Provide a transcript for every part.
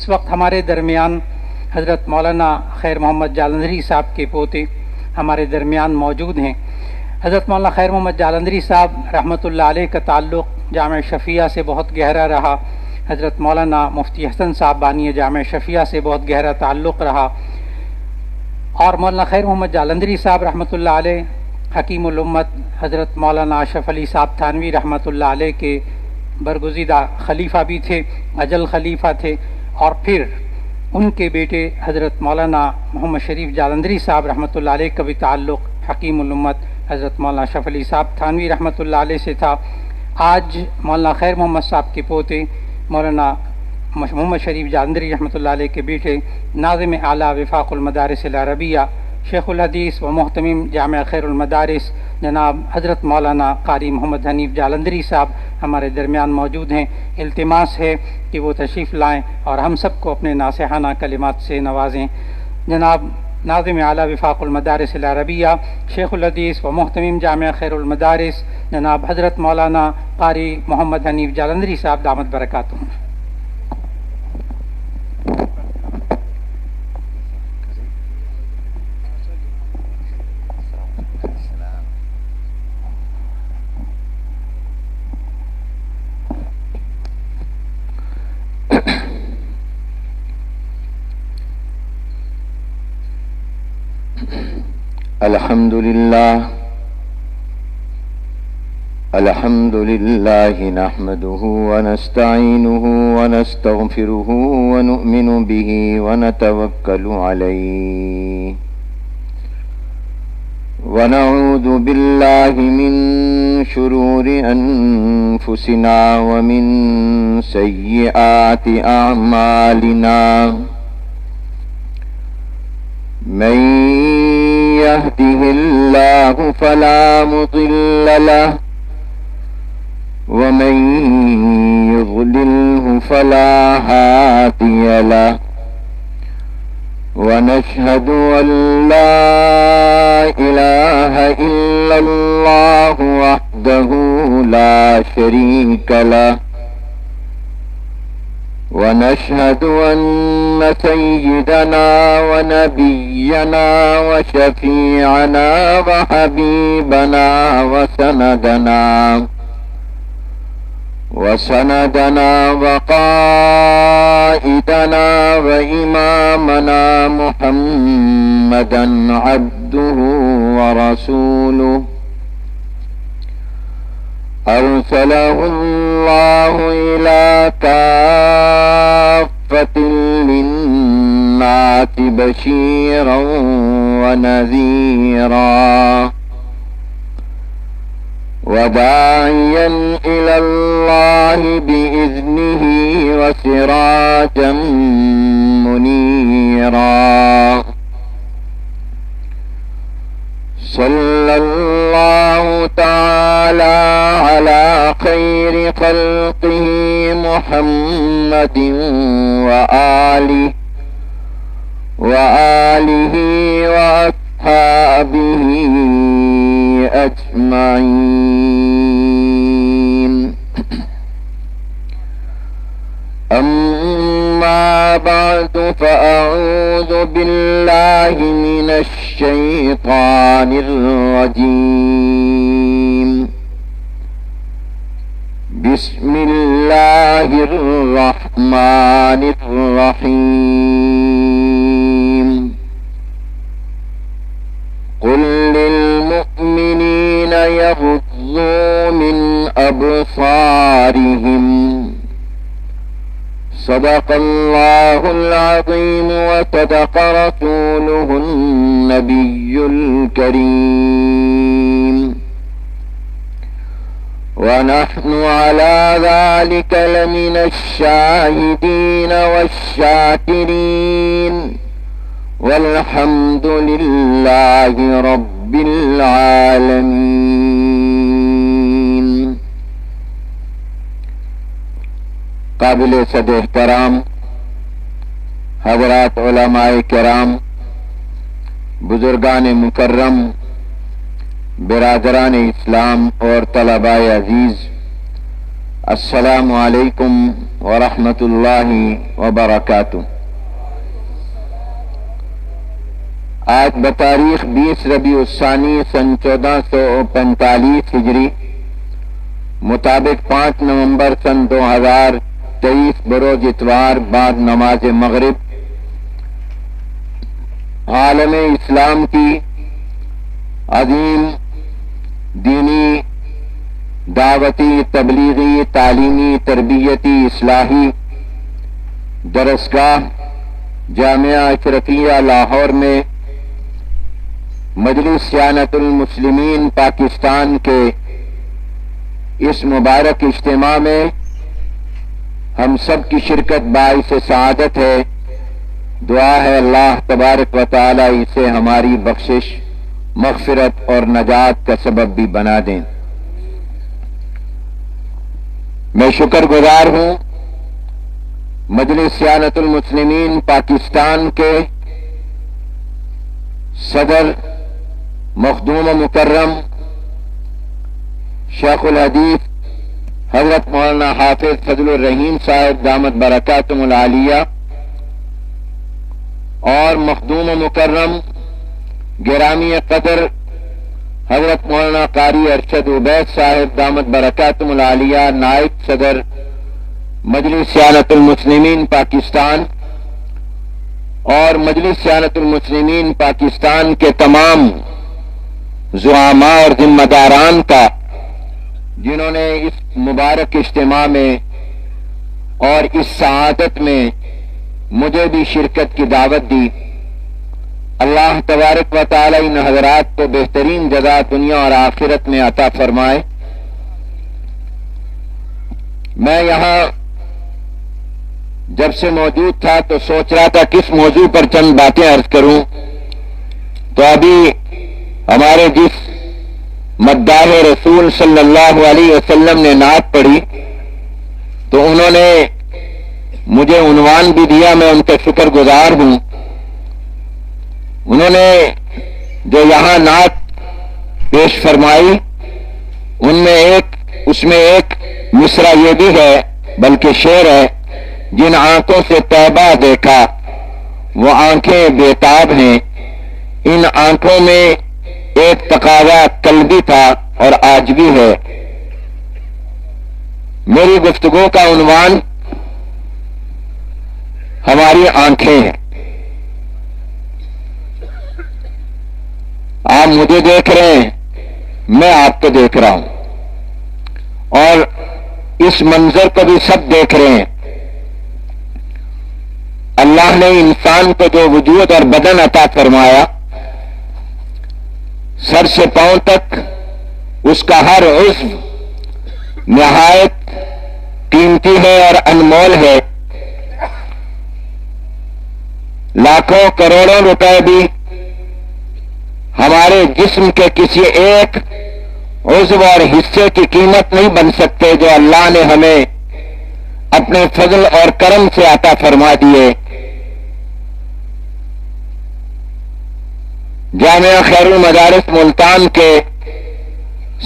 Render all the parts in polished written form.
اس وقت ہمارے درمیان حضرت مولانا خیر محمد جالندھری صاحب کے پوتے ہمارے درمیان موجود ہیں۔ حضرت مولانا خیر محمد جالندھری صاحب رحمۃ اللہ علیہ کا تعلق جامعہ شفیعہ سے بہت گہرا رہا۔ حضرت مولانا مفتی حسن صاحب بانی جامعہ شفیعہ سے بہت گہرا تعلق رہا، اور مولانا خیر محمد جالندھری صاحب رحمۃ اللہ علیہ حکیم الامت حضرت مولانا اشرف علی صاحب تھانوی رحمۃ اللہ علیہ کے برگزیدہ خلیفہ بھی تھے، اجل خلیفہ تھے، اور پھر ان کے بیٹے حضرت مولانا محمد شریف جالندھری صاحب رحمۃ اللہ علیہ کا بھی تعلق حکیم الامت حضرت مولانا اشرف علی صاحب تھانوی رحمۃ اللہ علیہ سے تھا۔ آج مولانا خیر محمد صاحب کے پوتے مولانا محمد شریف جالندھری رحمۃ اللہ علیہ کے بیٹے ناظم اعلیٰ وفاق المدارس العربیہ شیخ الحدیث و محتمم جامعہ خیر المدارس جناب حضرت مولانا قاری محمد حنیف جالندھری صاحب ہمارے درمیان موجود ہیں۔ التماس ہے کہ وہ تشریف لائیں اور ہم سب کو اپنے ناصحانہ کلمات سے نوازیں۔ جناب ناظم اعلیٰ وفاق المدارس العربیہ شیخ الحدیث و محتمم جامعہ خیر المدارس جناب حضرت مولانا قاری محمد حنیف جالندھری صاحب دامت برکاتہم۔ الحمد لله نحمده ونستعينه ونستغفره ونؤمن به ونتوكل عليه ونعوذ بالله من شرور أنفسنا ومن سيئات أعمالنا من يهده الله فلا مضل له ومن يضلله فلا هادي له ونشهد أن لا إله إلا الله وحده لا شريك له ونشهد أن سيدنا ونبينا وشفيعنا وحبيبنا وسندنا وقائدنا وإمامنا محمدا عبده ورسوله أرسله الله إلى كافة للناس بشيرا ونذيرا وداعيا إلى الله بإذنه وسراجا منيرا صلى الله تعالى على خير خلقه محمد وآله وأصحابه أجمعين. أما بعد فأعوذ بالله من الشيطان الرجيم. بسم الله الرحمن الرحيم. قل للمؤمنين يغضوا من أبصارهم صدق الله العظيم وصدق رسوله النبي الكريم، ونحن على ذلك لمن الشاهدين والشاكرين، والحمد لله رب العالمين. قابل صد احترام حضرات علماء کرام، بزرگان مکرم، برادران اسلام اور طلباء عزیز، السلام علیکم ورحمۃ اللہ وبرکاتہ۔ آج بتاریخ 20 ربیع الثانی سن 1445 ہجری مطابق 5 نومبر سن 2023 بروز اتوار بعد نماز مغرب عالم اسلام کی عظیم دینی دعوتی تبلیغی تعلیمی تربیتی اصلاحی درسگاہ جامعہ اشرفیہ لاہور میں مجلس صیانت المسلمین پاکستان کے اس مبارک اجتماع میں ہم سب کی شرکت باعث سعادت ہے۔ دعا ہے اللہ تبارک و تعالی اسے ہماری بخشش، مغفرت اور نجات کا سبب بھی بنا دیں۔ میں شکر گزار ہوں مجلس صیانت المسلمین پاکستان کے صدر مخدوم و مکرم شیخ الحدیث حضرت مولانا حافظ فضل الرحیم صاحب دامت برکاتہم العالیہ اور مخدوم و مکرم گرامی قدر حضرت مولانا قاری ارشد عبید صاحب دامت برکاتہم العالیہ نائب صدر مجلس صیانت المسلمین پاکستان اور مجلس صیانت المسلمین پاکستان کے تمام زعماء اور ذمہ داران کا، جنہوں نے اس مبارک اجتماع میں اور اس سعادت میں مجھے بھی شرکت کی دعوت دی۔ اللہ تبارک و تعالی ان حضرات کو بہترین جزا دنیا اور آخرت میں عطا فرمائے۔ میں یہاں جب سے موجود تھا تو سوچ رہا تھا کس موضوع پر چند باتیں عرض کروں، تو ابھی ہمارے جس مداح رسول صلی اللہ علیہ وسلم نے نعت پڑھی تو انہوں نے مجھے عنوان بھی دیا، میں ان کا شکر گزار ہوں۔ انہوں نے جو یہاں نعت پیش فرمائی اس میں ایک مصرع یہ بھی ہے بلکہ شعر ہے، جن آنکھوں سے طیبہ دیکھا وہ آنکھیں بےتاب ہیں، ان آنکھوں میں ایک تقاضا قلبی تھا اور آج بھی ہے۔ میری گفتگو کا عنوان ہماری آنکھیں ہیں۔ آپ مجھے دیکھ رہے ہیں، میں آپ کو دیکھ رہا ہوں، اور اس منظر کو بھی سب دیکھ رہے ہیں۔ اللہ نے انسان کو جو وجود اور بدن عطا فرمایا، سر سے پاؤں تک اس کا ہر عضو نہایت قیمتی ہے اور انمول ہے۔ لاکھوں کروڑوں روپے بھی ہمارے جسم کے کسی ایک عضو اور حصے کی قیمت نہیں بن سکتے جو اللہ نے ہمیں اپنے فضل اور کرم سے عطا فرما دیے۔ جامعہ خیر المدارس ملتان کے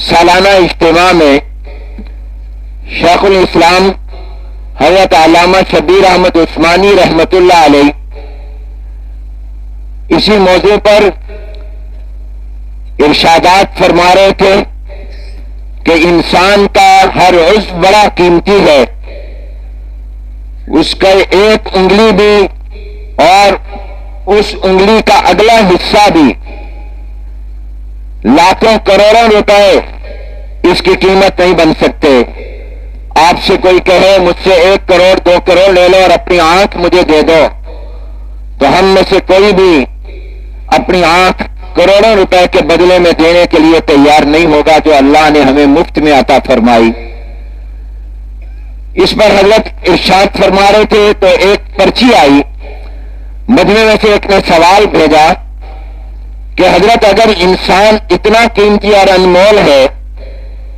سالانہ اجتماع میں شیخ الاسلام حضرت علامہ شبیر احمد عثمانی رحمت اللہ علیہ اسی موضوع پر ارشادات فرما رہے تھے کہ انسان کا ہر عضو بڑا قیمتی ہے، اس کا ایک انگلی بھی اور اس انگلی کا اگلا حصہ بھی لاکھوں کروڑوں روپے اس کی قیمت نہیں بن سکتے۔ آپ سے کوئی کہے مجھ سے 1 کروڑ 2 کروڑ لے لو اور اپنی آنکھ مجھے دے دو، تو ہم میں سے کوئی بھی اپنی آنکھ کروڑوں روپے کے بدلے میں دینے کے لیے تیار نہیں ہوگا جو اللہ نے ہمیں مفت میں عطا فرمائی۔ اس پر حضرت ارشاد فرما رہے تھے تو ایک پرچی آئی، مجمع میں سے ایک نے سوال بھیجا کہ حضرت اگر انسان اتنا قیمتی اور انمول ہے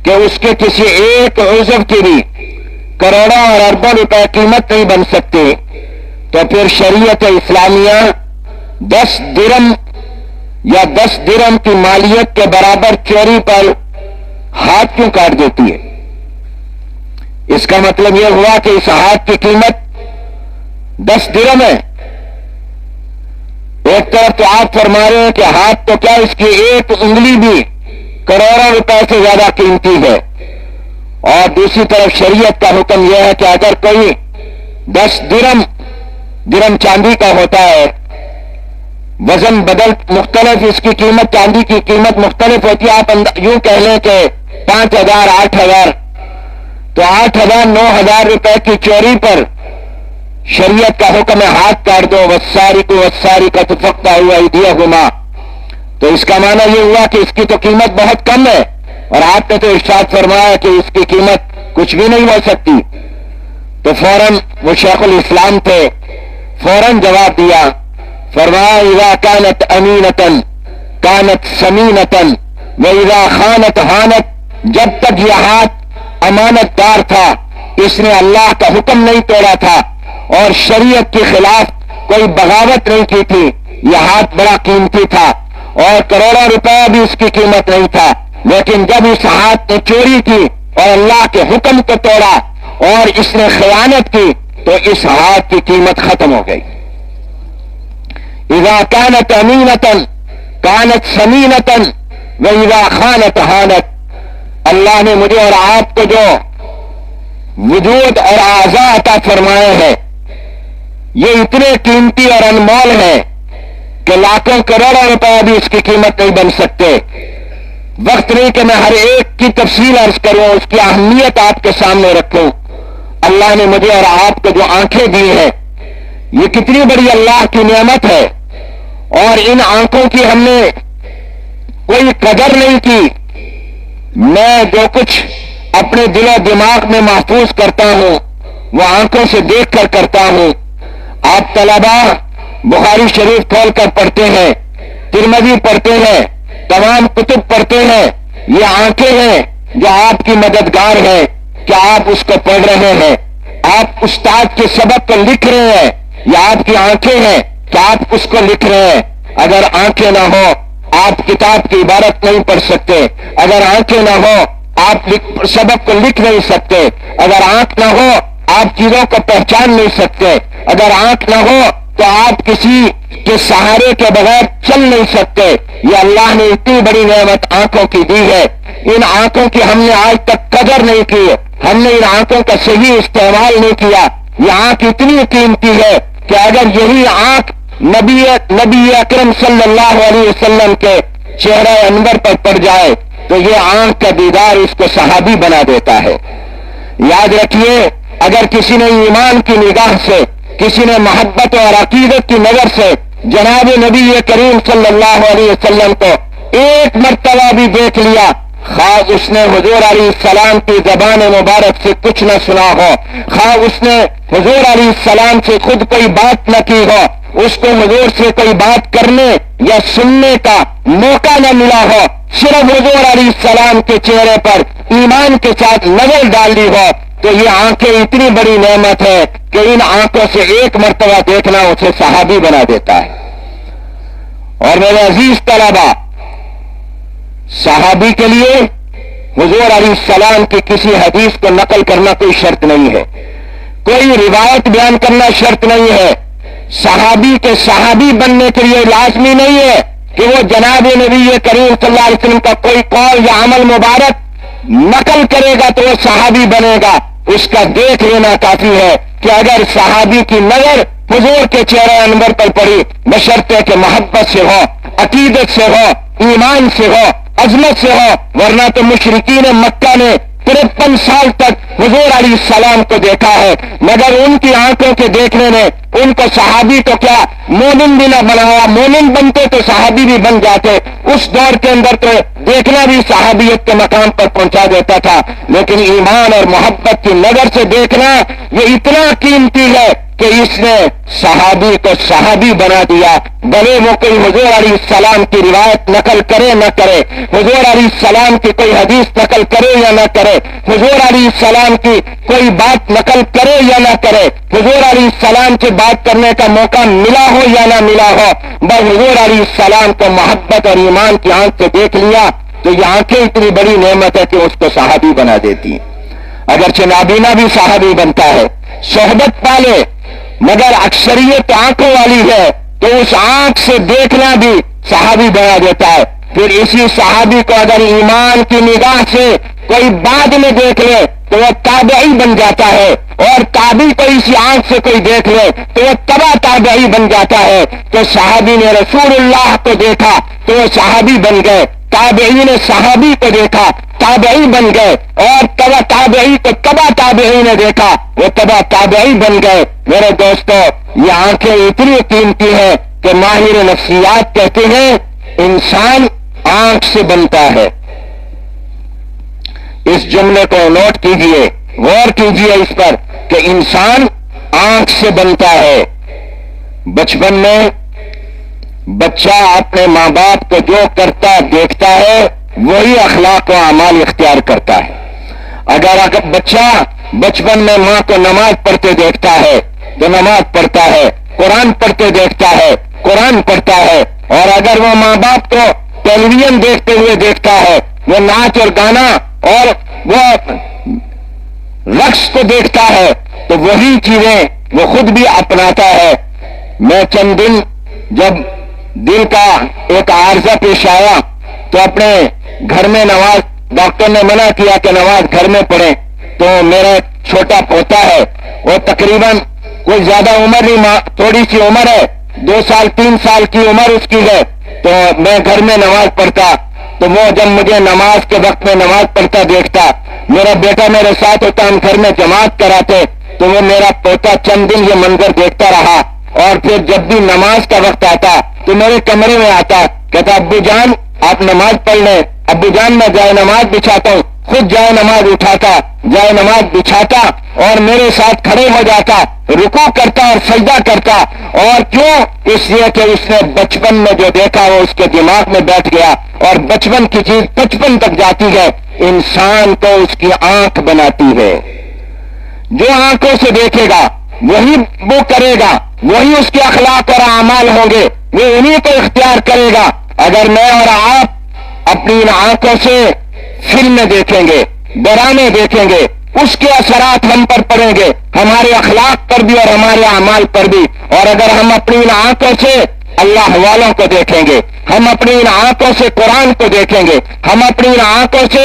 کہ اس کے کسی ایک عضو کی بھی کروڑوں اور اربوں روپے قیمت نہیں بن سکتے، تو پھر شریعت اسلامیہ 10 درم یا 10 درم کی مالیت کے برابر چوری پر ہاتھ کیوں کاٹ دیتی ہے؟ اس کا مطلب یہ ہوا کہ اس ہاتھ کی قیمت 10 درہم ہے. ایک طرف تو آپ فرما رہے ہیں کہ ہاتھ تو کیا اس کی ایک انگلی بھی کروڑوں روپے سے زیادہ قیمتی ہے، اور دوسری طرف شریعت کا حکم یہ ہے کہ اگر کوئی 10 درہم چاندی کا ہوتا ہے، وزن بدل مختلف، اس کی قیمت، چاندی کی قیمت مختلف ہوتی ہے. آپ یوں کہہ لیں کہ 5,000 8,000، تو 8,000 9,000 روپے کی چوری پر شریعت کا حکم ہے ہاتھ کاٹ دو. والسارق والسارقۃ فاقطعوا ایدیہما. تو اس کا معنی یہ ہوا کہ اس کی تو قیمت بہت کم ہے، اور آپ نے تو ارشاد فرمایا کہ اس کی قیمت کچھ بھی نہیں ہو سکتی. تو فوراً وہ شیخ الاسلام تھے، فوراً جواب دیا، فرمایا اذا كانت امینۃ كانت سمینۃ واذا خانت ہانت. جب تک یہ ہاتھ امانت دار تھا، اس نے اللہ کا حکم نہیں توڑا تھا اور شریعت کے خلاف کوئی بغاوت نہیں کی تھی، یہ ہاتھ بڑا قیمتی تھا اور کروڑوں روپے بھی اس کی قیمت نہیں تھا. لیکن جب اس ہاتھ نے چوری کی اور اللہ کے حکم کو توڑا اور اس نے خیانت کی، تو اس ہاتھ کی قیمت ختم ہو گئی. اذا كانت امینۃ كانت سمینۃ واذا خانت ہانت. اللہ نے مجھے اور آپ کو جو وجود اور اعضاء عطا فرمائے ہیں، یہ اتنے قیمتی اور انمول ہیں کہ لاکھوں کروڑوں روپے بھی اس کی قیمت نہیں بن سکتے. وقت نہیں کہ میں ہر ایک کی تفصیل عرض کروں، اس کی اہمیت آپ کے سامنے رکھوں. اللہ نے مجھے اور آپ کو جو آنکھیں دی ہیں، یہ کتنی بڑی اللہ کی نعمت ہے، اور ان آنکھوں کی ہم نے کوئی قدر نہیں کی. میں جو کچھ اپنے دل و دماغ میں محفوظ کرتا ہوں وہ آنکھوں سے دیکھ کر کرتا ہوں. آپ طلبا بخاری شریف کھول کر پڑھتے ہیں، ترمذی پڑھتے ہیں، تمام کتب پڑھتے ہیں. یہ آنکھیں ہیں جو آپ کی مددگار ہیں کہ آپ اس کو پڑھ رہے ہیں. آپ استاد کے سبق کو لکھ رہے ہیں، یہ آپ کی آنکھیں ہیں کہ آپ اس کو لکھ رہے ہیں. اگر آنکھیں نہ ہو آپ کتاب کی عبارت نہیں پڑھ سکتے. اگر آنکھیں نہ ہو آپ سبق کو لکھ نہیں سکتے. اگر آنکھ نہ ہو آپ چیزوں کو پہچان نہیں سکتے. اگر آنکھ نہ ہو تو آپ کسی کے سہارے کے بغیر چل نہیں سکتے. یہ اللہ نے اتنی بڑی نعمت آنکھوں کی دی ہے. ان آنکھوں کی ہم نے آج تک قدر نہیں کی، ہم نے ان آنکھوں کا صحیح استعمال نہیں کیا. یہ آنکھ اتنی قیمتی ہے کہ اگر یہی آنکھ نبی اکرم صلی اللہ علیہ وسلم کے چہرہ انور پر پڑ جائے تو یہ آنکھ کا دیدار اس کو صحابی بنا دیتا ہے. یاد رکھیے، اگر کسی نے ایمان کی نگاہ سے، کسی نے محبت اور عقیدت کی نظر سے جناب نبی کریم صلی اللہ علیہ وسلم کو ایک مرتبہ بھی دیکھ لیا، خواہ اس نے حضور علیہ السلام کی زبان مبارک سے کچھ نہ سنا ہو، خواہ اس نے حضور علیہ السلام سے خود کوئی بات نہ کی ہو، اس کو حضور سے کوئی بات کرنے یا سننے کا موقع نہ ملا ہو، صرف حضور علیہ السلام کے چہرے پر ایمان کے ساتھ نظر ڈال دی ہو، تو یہ آنکھیں اتنی بڑی نعمت ہے کہ ان آنکھوں سے ایک مرتبہ دیکھنا اسے صحابی بنا دیتا ہے. اور میرے عزیز طلبا، صحابی کے لیے حضور علیہ السلام کی کسی حدیث کو نقل کرنا کوئی شرط نہیں ہے، کوئی روایت بیان کرنا شرط نہیں ہے. صحابی کے صحابی بننے کے لیے لازمی نہیں ہے کہ وہ جناب نبی کریم صلی اللہ علیہ وسلم کا کوئی قول یا عمل مبارک نقل کرے گا تو وہ صحابی بنے گا. اس کا دیکھ لینا کافی ہے کہ اگر صحابی کی نظر حضور کے چہرے انور پر پڑی، بشرطے کہ محبت سے ہو، عقیدت سے ہو، ایمان سے ہو، عظمت سے ہو. ورنہ تو مشرکین مکہ نے 53 سال تک حضور علیہ السلام کو دیکھا ہے، مگر ان کی آنکھوں کے دیکھنے نے ان کو صحابی تو کیا مومن بھی نہ بنایا. مومن بنتے تو صحابی بھی بن جاتے. اس دور کے اندر تو دیکھنا بھی صحابیت کے مقام پر پہنچا دیتا تھا، لیکن ایمان اور محبت کی نظر سے دیکھنا یہ اتنا قیمتی ہے کہ اس نے صحابی کو صحابی بنا دیا. بھلے وہ کوئی حضور علیہ السلام کی روایت نقل کرے نہ کرے، حضور علیہ السلام کی کوئی حدیث نقل کرے یا نہ کرے، حضور علیہ السلام کی کوئی بات نقل کرے یا نہ کرے، حضور علیہ السلام سے بات کرنے کا موقع ملا ہو یا نہ ملا ہو، بس حضور علیہ السلام کو محبت اور ایمان کی آنکھ سے دیکھ لیا تو یہ آنکھیں اتنی بڑی نعمت ہے کہ اس کو صحابی بنا دیتی ہیں. اگرچہ نابینا بھی صحابی بنتا ہے. صحبت پالے مگر اکثریت آنکھوں والی ہے تو اس آنکھ سے دیکھنا بھی صحابی بنا دیتا ہے. پھر اسی صحابی کو اگر ایمان کی نگاہ سے کوئی بعد میں دیکھ لے تو وہ تابعی بن جاتا ہے، اور تابعی کو اسی آنکھ سے کوئی دیکھ لے تو وہ تبع تابعی بن جاتا ہے. تو صحابی نے رسول اللہ کو دیکھا تو وہ صحابی بن گئے، تابعی نے صحابی کو دیکھا تابعی بن گئے، اور تبع تابعی کو تبع تابعی نے دیکھا وہ تبع تابعی بن گئے. میرے دوستو، یہ آنکھیں اتنی قیمتی ہیں کہ ماہر نفسیات کہتے ہیں انسان آنکھ سے بنتا ہے. اس جملے کو نوٹ کیجئے، غور کیجئے اس پر کہ انسان آنکھ سے بنتا ہے. بچپن میں بچہ اپنے ماں باپ کو جو کرتا دیکھتا ہے وہی اخلاق و اعمال اختیار کرتا ہے. اگر بچہ بچپن میں ماں کو نماز پڑھتے دیکھتا ہے تو نماز پڑھتا ہے، قرآن پڑھتے دیکھتا ہے قرآن پڑھتا ہے. اور اگر وہ ماں باپ کو ٹیلی ویژن دیکھتے ہوئے دیکھتا ہے، وہ ناچ اور گانا اور وہ رقص کو دیکھتا ہے تو وہی چیزیں وہ خود بھی اپناتا ہے. میں چند دن جب دل کا ایک عارضہ پیش آیا تو اپنے گھر میں نماز، ڈاکٹر نے منع کیا کہ نماز گھر میں پڑھیں، تو میرا چھوٹا پوتا ہے، وہ تقریباً کوئی زیادہ عمر نہیں، تھوڑی سی عمر ہے، 2 سال 3 سال کی عمر اس کی ہے. تو میں گھر میں نماز پڑھتا تو وہ جب مجھے نماز کے وقت میں نماز پڑھتا دیکھتا، میرا بیٹا میرے ساتھ ہوتا، ہم گھر میں جماعت کراتے، تو وہ میرا پوتا چند دن یہ منظر دیکھتا رہا. اور پھر جب بھی نماز کا وقت آتا تو میرے کمرے میں آتا، کہتا ابو جان آپ نماز پڑھ لیں. ابو جان میں جائے نماز بچھاتا ہوں. خود جائے نماز اٹھاتا، جائے نماز بچھاتا اور میرے ساتھ کھڑے ہو جاتا، رکوع کرتا اور سجدہ کرتا. اور کیوں؟ اس لیے کہ اس نے بچپن میں جو دیکھا وہ اس کے دماغ میں بیٹھ گیا، اور بچپن کی چیز بچپن تک جاتی ہے. انسان کو اس کی آنکھ بناتی ہے. جو آنکھوں سے دیکھے گا وہی وہ کرے گا، وہی اس کے اخلاق اور اعمال ہوں گے، وہ انہی کو اختیار کرے گا. اگر میں اور آپ اپنی ان آنکھوں سے فلمیں دیکھیں گے، ڈرامے دیکھیں گے، اس کے اثرات ہم پر پڑیں گے، ہمارے اخلاق پر بھی اور ہمارے اعمال پر بھی. اور اگر ہم اپنی ان آنکھوں سے اللہ والوں کو دیکھیں گے، ہم اپنی ان آنکھوں سے قرآن کو دیکھیں گے، ہم اپنی ان آنکھوں سے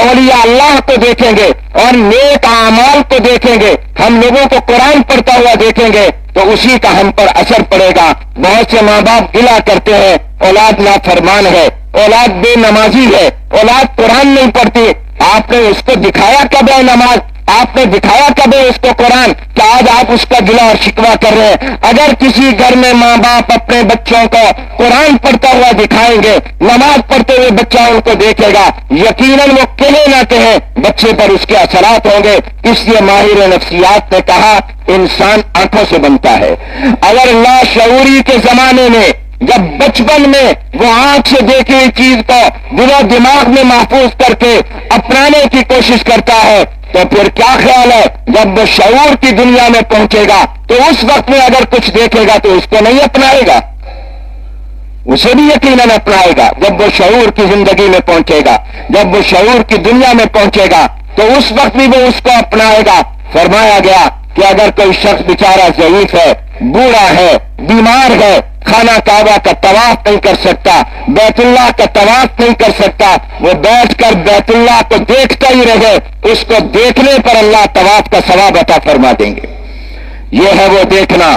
اولیاء اللہ کو دیکھیں گے اور نیک اعمال کو دیکھیں گے، ہم لوگوں کو قرآن پڑھتا ہوا دیکھیں گے تو اسی کا ہم پر اثر پڑے گا. بہت سے ماں باپ گلا کرتے ہیں اولاد نافرمان ہے، اولاد بے نمازی ہے، اولاد قرآن نہیں پڑھتی. آپ نے اس کو دکھایا کب ہے نماز؟ آپ نے دکھایا کب ہے اس کو قرآن کہ آج آپ اس کا گلا اور شکوہ کر رہے ہیں؟ اگر کسی گھر میں ماں باپ اپنے بچوں کو قرآن پڑھتا ہوا دکھائیں گے، نماز پڑھتے ہوئے بچہ ان کو دیکھے گا، یقیناً وہ کہے نہ کہے بچے پر اس کے اثرات ہوں گے. اس لیے ماہر نفسیات نے کہا انسان آنکھوں سے بنتا ہے. اگر لاشعوری کے زمانے میں جب بچپن میں وہ آنکھ سے دیکھی ہوئی چیز کو دل و دماغ میں محفوظ کر کے اپنانے کی کوشش کرتا ہے تو پھر کیا خیال ہے جب وہ شعور کی دنیا میں پہنچے گا تو اس وقت میں اگر کچھ دیکھے گا تو اس کو نہیں اپنائے گا؟ اسے بھی یقیناً اپنائے گا. جب وہ شعور کی زندگی میں پہنچے گا، جب وہ شعور کی دنیا میں پہنچے گا تو اس وقت بھی وہ اس کو اپنائے گا. فرمایا گیا کہ اگر کوئی شخص بیچارہ ضعیف ہے، بوڑھا ہے، بیمار ہے، خانہ کعبہ کا طواف نہیں کر سکتا، بیت اللہ کا طواف نہیں کر سکتا، وہ بیٹھ کر بیت اللہ کو دیکھتا ہی رہے، اس کو دیکھنے پر اللہ طواف کا ثواب عطا فرما دیں گے. یہ ہے وہ دیکھنا،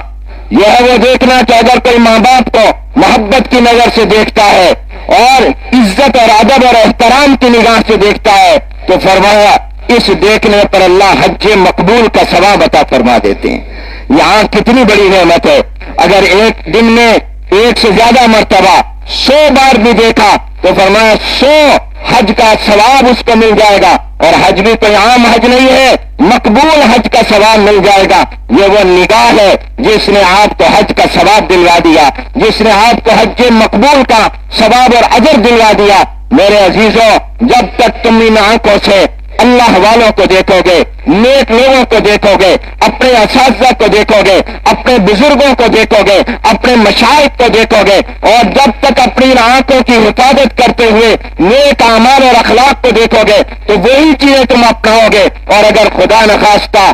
یہ ہے وہ دیکھنا کہ اگر کوئی ماں باپ کو محبت کی نظر سے دیکھتا ہے اور عزت اور ادب اور احترام کی نگاہ سے دیکھتا ہے تو فرمایا اس دیکھنے پر اللہ حج مقبول کا ثواب عطا فرما دیتے ہیں. یہاں کتنی بڑی نعمت ہے. اگر ایک دن میں 1 سے زیادہ مرتبہ 100 بار بھی دیکھا تو فرمایا 100 حج کا ثواب اس کو مل جائے گا. اور حج بھی کوئی عام حج نہیں ہے، مقبول حج کا ثواب مل جائے گا. یہ وہ نگاہ ہے جس نے آپ کو حج کا ثواب دلوا دیا، جس نے آپ کو حج مقبول کا ثواب اور اجر دلوا دیا. میرے عزیزوں، جب تک تم ان آنکھوں سے اللہ والوں کو دیکھو گے، نیک لوگوں کو دیکھو گے، اپنے اساتذہ کو دیکھو گے، اپنے بزرگوں کو دیکھو گے، اپنے مشائخ کو دیکھو گے، اور جب تک اپنی آنکھوں کی حفاظت کرتے ہوئے نیک اعمال اور اخلاق کو دیکھو گے تو وہی چیزیں تم اپناؤ گے۔ اور اگر خدا نخواستہ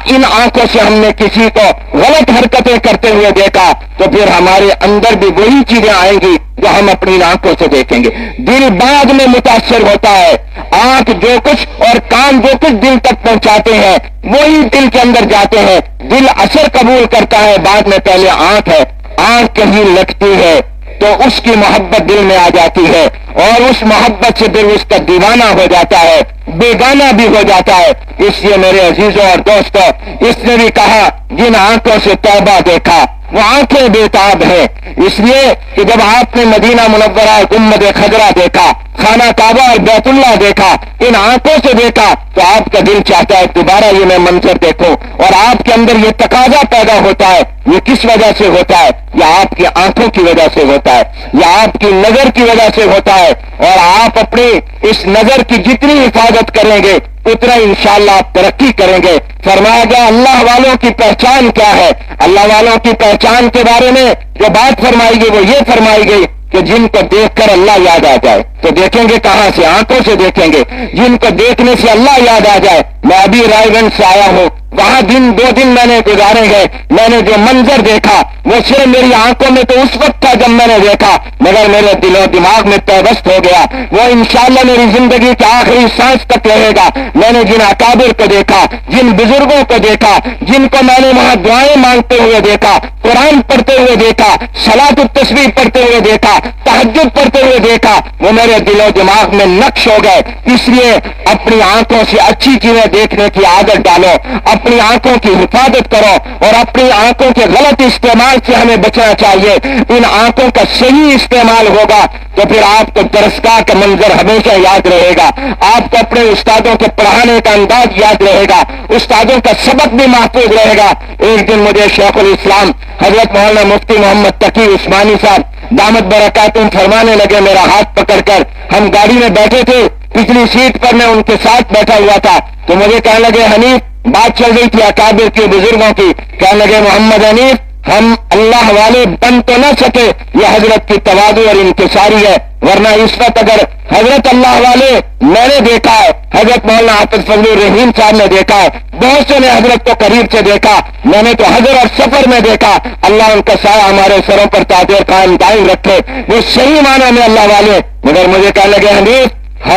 ان آنکھوں سے ہم نے کسی کو غلط حرکتیں کرتے ہوئے دیکھا تو پھر ہمارے اندر بھی وہی چیزیں آئیں گی جو ہم اپنی آنکھوں سے دیکھیں گے۔ دل بعد میں متاثر ہوتا ہے، آنکھ جو کچھ اور کان جو کچھ دل تک پہنچاتے ہیں وہی دل کے اندر جاتے ہیں۔ دل اثر قبول کرتا ہے بعد میں، پہلے آنکھ ہے۔ آنکھ کہیں لگتی ہے تو اس کی محبت دل میں آ جاتی ہے، اور اس محبت سے دل اس کا دیوانہ ہو جاتا ہے، بیگانہ بھی ہو جاتا ہے۔ اس لیے میرے عزیزوں اور دوستوں، اس نے بھی کہا جن آنکھوں سے توبہ دیکھا وہ آنکھیں بےتاب ہیں۔ اس لیے کہ جب آپ نے مدینہ منورہ گنبد خضرا دیکھا، خانہ کعبہ اور بیت اللہ دیکھا، ان آنکھوں سے دیکھا تو آپ کا دل چاہتا ہے دوبارہ یہ میں منظر دیکھوں، اور آپ کے اندر یہ تقاضا پیدا ہوتا ہے۔ یہ کس وجہ سے ہوتا ہے؟ یہ آپ کی آنکھوں کی وجہ سے ہوتا ہے، یہ آپ کی نظر کی وجہ سے ہوتا ہے، اور آپ اپنی اس نظر کی جتنی حفاظت کریں گے اتنا انشاءاللہ آپ ترقی کریں گے۔ فرمایا گیا اللہ والوں کی پہچان کیا ہے؟ اللہ والوں کی پہچان کے بارے میں جو بات فرمائی گئی وہ یہ فرمائی گئی کہ جن کو دیکھ کر اللہ یاد آ جائے تو دیکھیں گے کہاں سے؟ آنکھوں سے دیکھیں گے۔ جن کو دیکھنے سے اللہ یاد آ جائے، میں ابھی رائے گنج سے آیا ہوں، وہاں دو دن میں نے گزارے گئے، میں نے جو منظر دیکھا وہ صرف میری آنکھوں میں تو اس وقت تھا جب میں نے دیکھا، مگر میرے دل و دماغ میں پیوست ہو گیا، وہ انشاءاللہ میری زندگی کے آخری سانس تک رہے گا۔ میں نے جن اکابر کو دیکھا، جن بزرگوں کو دیکھا، جن کو میں نے وہاں دعائیں مانگتے ہوئے دیکھا، قرآن پڑھتے ہوئے دیکھا، صلاۃ التسبیح پڑھتے ہوئے دیکھا، تہجد پڑھتے ہوئے دیکھا، وہ میرے دل و دماغ میں نقش ہو گئے۔ اس لیے اپنی آنکھوں سے اچھی چیزیں دیکھنے کی عادت ڈالو، اپنی آنکھوں کی حفاظت کرو، اور اپنی آنکھوں کے غلط استعمال سے ہمیں بچنا چاہیے۔ ان آنکھوں کا صحیح استعمال ہوگا تو پھر آپ کو درسگاہ کا منظر ہمیشہ یاد رہے گا، آپ کو اپنے استادوں کے پڑھانے کا انداز یاد رہے گا، استادوں کا سبق بھی محفوظ رہے گا۔ ایک دن مجھے شیخ الاسلام حضرت مولانا مفتی محمد تقی عثمانی صاحب دامت برکاتہم فرمانے لگے، میرا ہاتھ پکڑ کر، ہم گاڑی میں بیٹھے تھے، پچھلی سیٹ پر میں ان کے ساتھ بیٹھا ہوا تھا، تو مجھے کہنے لگے حنیف، بات چل رہی تھی اکابر کی، بزرگوں کی، کہنے لگے محمد حنیف ہم اللہ والے بن تو نہ سکے، یہ حضرت کی تواضع اور انکساری ہے، ورنہ اس وقت اگر حضرت اللہ والے میں نے دیکھا ہے، حضرت مولانا حافظ فضل الرحیم صاحب نے دیکھا ہے، بہت سے نے حضرت کو قریب سے دیکھا، میں نے تو حضر اور سفر میں دیکھا، اللہ ان کا سایہ ہمارے سروں پر تاجر قائم دائم رکھے، وہ صحیح معنی میں اللہ والے۔ مگر مجھے کہنے لگے حنیف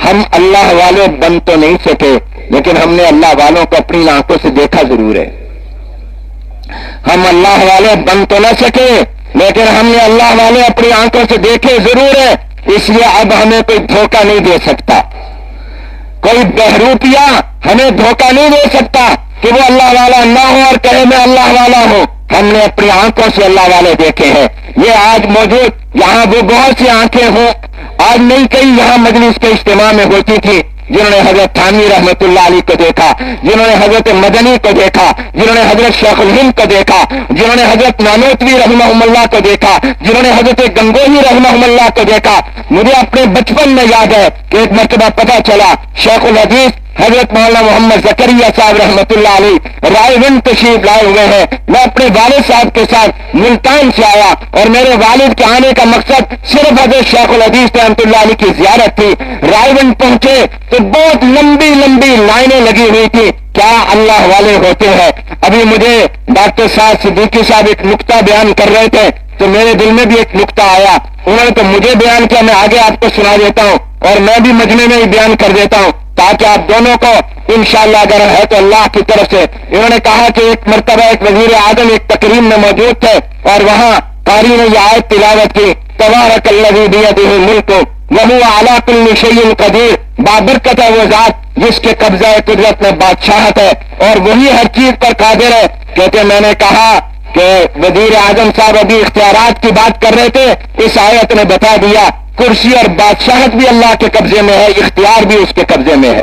ہم اللہ والے بن تو نہیں سکے، لیکن ہم نے اللہ والوں کو اپنی آنکھوں سے دیکھا ضرور ہے۔ ہم اللہ والے بن تو نہ سکے لیکن ہم نے اللہ والے اپنی آنکھوں سے دیکھے ضرور ہے، اس لیے اب ہمیں کوئی دھوکہ نہیں دے سکتا، کوئی بہروپیہ ہمیں دھوکہ نہیں دے سکتا کہ وہ اللہ والا نہ ہو اور کہے میں اللہ والا ہوں۔ ہم نے اپنی آنکھوں سے اللہ والے دیکھے ہیں۔ یہ آج موجود یہاں وہ بہت سی آنکھیں ہوں، آج نہیں کئی یہاں مجلس کے اجتماع میں ہوتی تھی، جنہوں نے حضرت تھانوی رحمۃ اللہ علیہ کو دیکھا، جنہوں نے حضرت مدنی کو دیکھا، جنہوں نے حضرت شیخ الہند کو دیکھا، جنہوں نے حضرت نانوتوی رحمہ اللہ کو دیکھا، جنہوں نے حضرت گنگوہی رحمہ اللہ کو دیکھا۔ مجھے اپنے بچپن میں یاد ہے کہ ایک مرتبہ پتہ چلا شیخ الحدیث حضرت مولانا محمد زکریا صاحب رحمۃ اللہ علیہ رائے گنج تشریف لائے ہوئے ہیں۔ میں اپنے والد صاحب کے ساتھ ملتان سے آیا اور میرے والد کے آنے کا مقصد صرف حضرت شیخ الحدیث رحمۃ اللہ علیہ کی زیارت تھی۔ رائے گنج پہنچے تو بہت لمبی لمبی لائنیں لگی ہوئی تھی، کیا اللہ والے ہوتے ہیں۔ ابھی مجھے ڈاکٹر صاحب صدیقی صاحب ایک نقطہ بیان کر رہے تھے تو میرے دل میں بھی ایک نقطہ آیا، انہوں نے تو مجھے بیان کیا، میں آگے آپ کو سنا دیتا ہوں اور میں بھی مجمع میں ہی بیان کر دیتا ہوں تاکہ آپ دونوں کو انشاءاللہ اگر ہے تو اللہ کی طرف سے۔ انہوں نے کہا کہ ایک مرتبہ ایک وزیر اعظم ایک تقریب میں موجود تھے اور وہاں قاری نے یہ آیت تلاوت کی، تبارک الذی بیدہ الملک وہو علی کل شیء قدیر، بابرکت ہے وہ ذات جس کے قبضہ قدرت میں بادشاہت ہے اور وہی ہر چیز پر قادر ہے۔ کہتے میں نے کہا کہ وزیر اعظم صاحب ابھی اختیارات کی بات کر رہے تھے، اس آیت نے بتا دیا کرسی اور بادشاہت بھی اللہ کے قبضے میں ہے، اختیار بھی اس کے قبضے میں ہے۔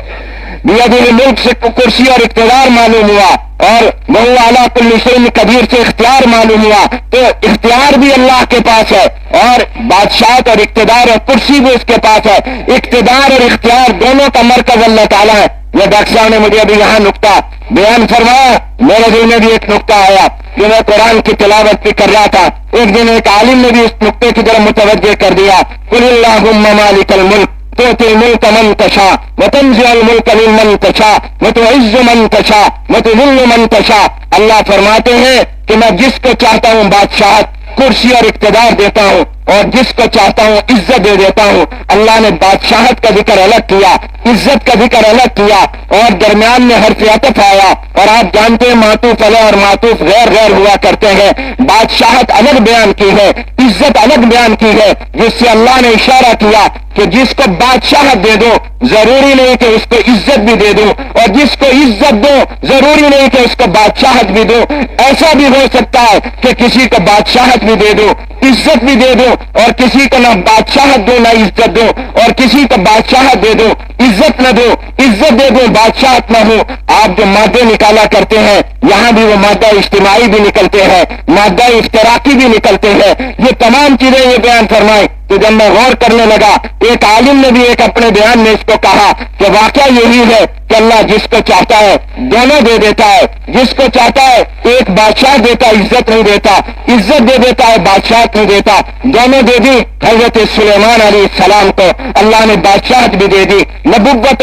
بیدہ الملک سے کرسی اور اقتدار معلوم ہوا، اور وہ اعلیٰ کل شیء قدیر سے اختیار معلوم ہوا، تو اختیار بھی اللہ کے پاس ہے اور بادشاہت اور اقتدار اور کرسی بھی اس کے پاس ہے۔ اقتدار اور اختیار دونوں کا مرکز اللہ تعالیٰ ہے۔ یہ ڈاکٹر صاحب نے مجھے ابھی یہاں نقطہ بیان فرمایا، میرے دل میں بھی ایک نقطہ آیا کہ میں قرآن کی تلاوت بھی کر رہا تھا، ایک دن ایک عالم نے بھی اس نقطے کی طرف متوجہ کر دیا، قل اللہم مالک الملک تؤتی الملک من تشاء وتنزع الملک ممن تشاء وتعز من تشاء وتذل من تشاء۔ اللہ فرماتے ہیں کہ میں جس کو چاہتا ہوں بادشاہت، کرسی اور اقتدار دیتا ہوں، اور جس کو چاہتا ہوں عزت دے دیتا ہوں۔ اللہ نے بادشاہت کا ذکر الگ کیا، عزت کا ذکر الگ کیا، اور درمیان میں حرف عطف آیا، اور آپ جانتے ہیں معطوف علیہ اور معطوف غیر غیر ہوا کرتے ہیں۔ بادشاہت الگ بیان کی ہے، عزت الگ بیان کی ہے، جس سے اللہ نے اشارہ کیا کہ جس کو بادشاہت دے دو ضروری نہیں کہ اس کو عزت بھی دے دو، اور جس کو عزت دو ضروری نہیں کہ اس کو بادشاہت بھی دو۔ ایسا بھی ہو سکتا ہے کہ کسی کو بادشاہت بھی دے دو، عزت بھی دے دو، اور کسی کو نہ بادشاہت دو نہ عزت دو، اور کسی کو بادشاہت دے دو عزت نہ دو، عزت دے دو بادشاہت نہ ہو۔ آپ جو مادے نکالا کرتے ہیں یہاں بھی وہ مادہ اجتماعی بھی نکلتے ہیں، مادہ اشتراکی بھی نکلتے ہیں، یہ تمام چیزیں یہ بیان فرمائیں۔ تو جب میں غور کرنے لگا، ایک عالم نے بھی ایک اپنے بیان میں اس کو کہا کہ واقعہ یہی ہے کہ اللہ جس کو چاہتا ہے دونوں دے دیتا ہے، جس کو چاہتا ہے ایک بادشاہ دیتا عزت نہیں دیتا، عزت دے دیتا ہے بادشاہت نہیں دیتا۔ دونوں دے دی حضرت سلیمان علیہ السلام کو، اللہ نے بادشاہت بھی دے دی، نبوت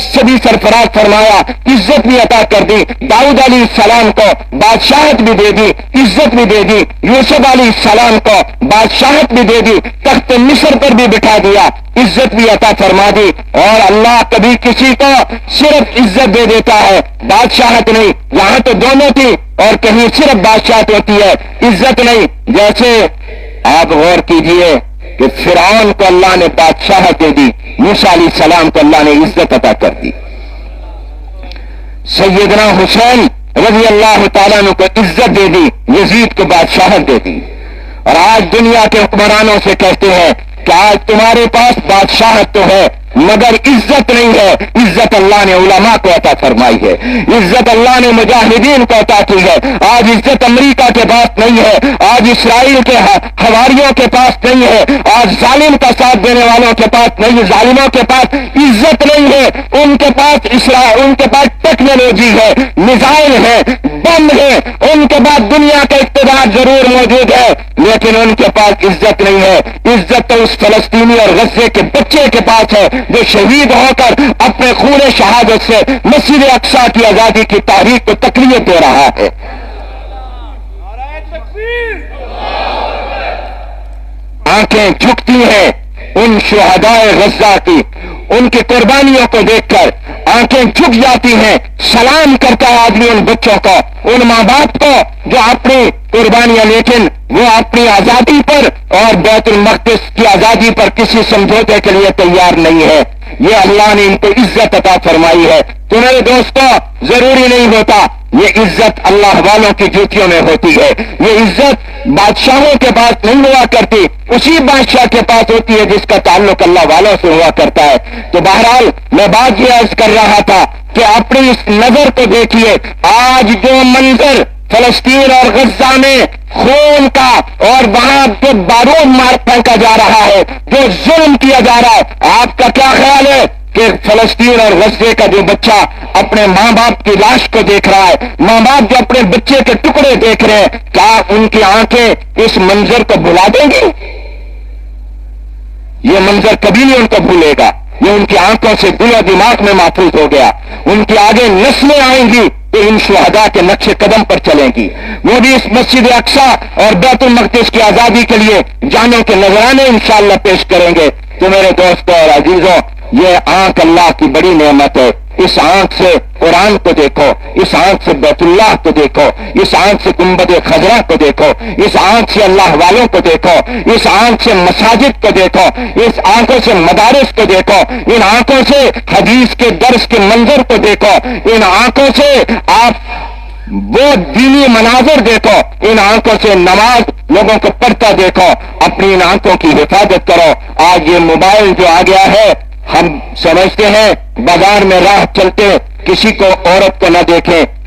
سے بھی سرفراز فرمایا، عزت بھی عطا کر دی۔ داؤد علیہ السلام کو بادشاہت بھی دے دی، عزت بھی دے دی۔ یوسف علیہ السلام کو بادشاہت بھی دے دی، تخت مصر پر بھی بٹھا دیا، عزت بھی عطا فرما دی۔ اور اللہ کبھی کسی کو صرف عزت دے دیتا ہے، بادشاہت نہیں۔ یہاں تو دونوں تھی، اور کہیں صرف بادشاہت ہوتی ہے، عزت نہیں۔ جیسے آپ غور کیجئے کہ فرعون کو اللہ نے بادشاہت دے دی، موسیٰ علیہ السلام کو اللہ نے عزت عطا کر دی۔ سیدنا حسین رضی اللہ تعالیٰ عنہ کو عزت دے دی، یزید کو بادشاہت دے دی۔ اور آج دنیا کے حکمرانوں سے کہتے ہیں کہ آج تمہارے پاس بادشاہت تو ہے مگر عزت نہیں ہے۔ عزت اللہ نے علماء کو عطا فرمائی ہے، عزت اللہ نے مجاہدین کو عطا کی ہے۔ آج عزت امریکہ کے پاس نہیں ہے، آج اسرائیل کے حواریوں کے پاس نہیں ہے، آج ظالم کا ساتھ دینے والوں کے پاس نہیں ہے، ظالموں کے پاس عزت نہیں ہے۔ ان کے پاس ان کے پاس ٹیکنالوجی ہے، میزائل ہے، بم ہے، ان کے پاس دنیا کا اقتدار ضرور موجود ہے، لیکن ان کے پاس عزت نہیں ہے۔ عزت تو اس فلسطینی اور غزے کے بچے کے پاس ہے جو شہید ہو کر اپنے خون شہادت سے مسجد اقصی کی آزادی کی تحریک کو تقویت دے رہا ہے۔ آنکھیں جھکتی ہیں ان شہدائے غزہ کی، ان کی قربانیوں کو دیکھ کر آنکھیں جھک جاتی ہیں۔ سلام کرتا ہے آدمی ان بچوں کو، ان ماں باپ کو جو اپنی قربانیاں، لیکن وہ اپنی آزادی پر اور بیت المقدس کی آزادی پر کسی سمجھوتے کے لیے تیار نہیں ہے۔ یہ اللہ نے ان کو عزت عطا فرمائی ہے۔ تو میرے دوستوں، ضروری نہیں ہوتا یہ عزت اللہ والوں کی جوتیوں میں ہوتی ہے، یہ عزت بادشاہوں کے پاس نہیں ہوا کرتی، اسی بادشاہ کے پاس ہوتی ہے جس کا تعلق اللہ والوں سے ہوا کرتا ہے۔ تو بہرحال میں بات یہ عرض کر رہا تھا کہ اپنی اس نظر کو دیکھیے، آج جو منظر فلسطین اور غزہ میں خون کا اور وہاں جو بارود مار پھینکا جا رہا ہے، جو ظلم کیا جا رہا ہے، آپ کا کیا خیال ہے کہ فلسطین اور غزے کا جو بچہ اپنے ماں باپ کی لاش کو دیکھ رہا ہے، ماں باپ جو اپنے بچے کے ٹکڑے دیکھ رہے ہیں، کیا ان کی آنکھیں اس منظر کو بھلا دیں گی؟ یہ منظر کبھی نہیں ان کو بھولے گا، یہ ان کی آنکھوں سے دل و دماغ میں محفوظ ہو گیا۔ ان کی آگے نسلیں آئیں گی تو ان شہداء کے نقش قدم پر چلیں گی، وہ بھی اس مسجد اقصی اور بیت المقدس کی آزادی کے لیے جانوں کے نذرانے انشاءاللہ پیش کریں گے۔ تو میرے دوستوں اور عزیزوں، یہ آنکھ اللہ کی بڑی نعمت ہے۔ اس آنکھ سے قرآن کو دیکھو، اس آنکھ سے بیت اللہ کو دیکھو، اس آنکھ سے گنبد خضرا کو دیکھو، اس آنکھ سے اللہ والوں کو دیکھو، اس آنکھ سے مساجد کو دیکھو، اس آنکھوں سے مدارس کو دیکھو، ان آنکھوں سے حدیث کے درس کے منظر کو دیکھو، ان آنکھوں سے آپ وہ دینی مناظر دیکھو، ان آنکھوں سے نماز لوگوں کو پڑھتا دیکھو۔ اپنی ان آنکھوں کی حفاظت کرو۔ آج یہ موبائل جو آ گیا ہے، ہم سمجھتے ہیں بازار میں راہ چلتے کسی کو عورت کو نہ دیکھیں،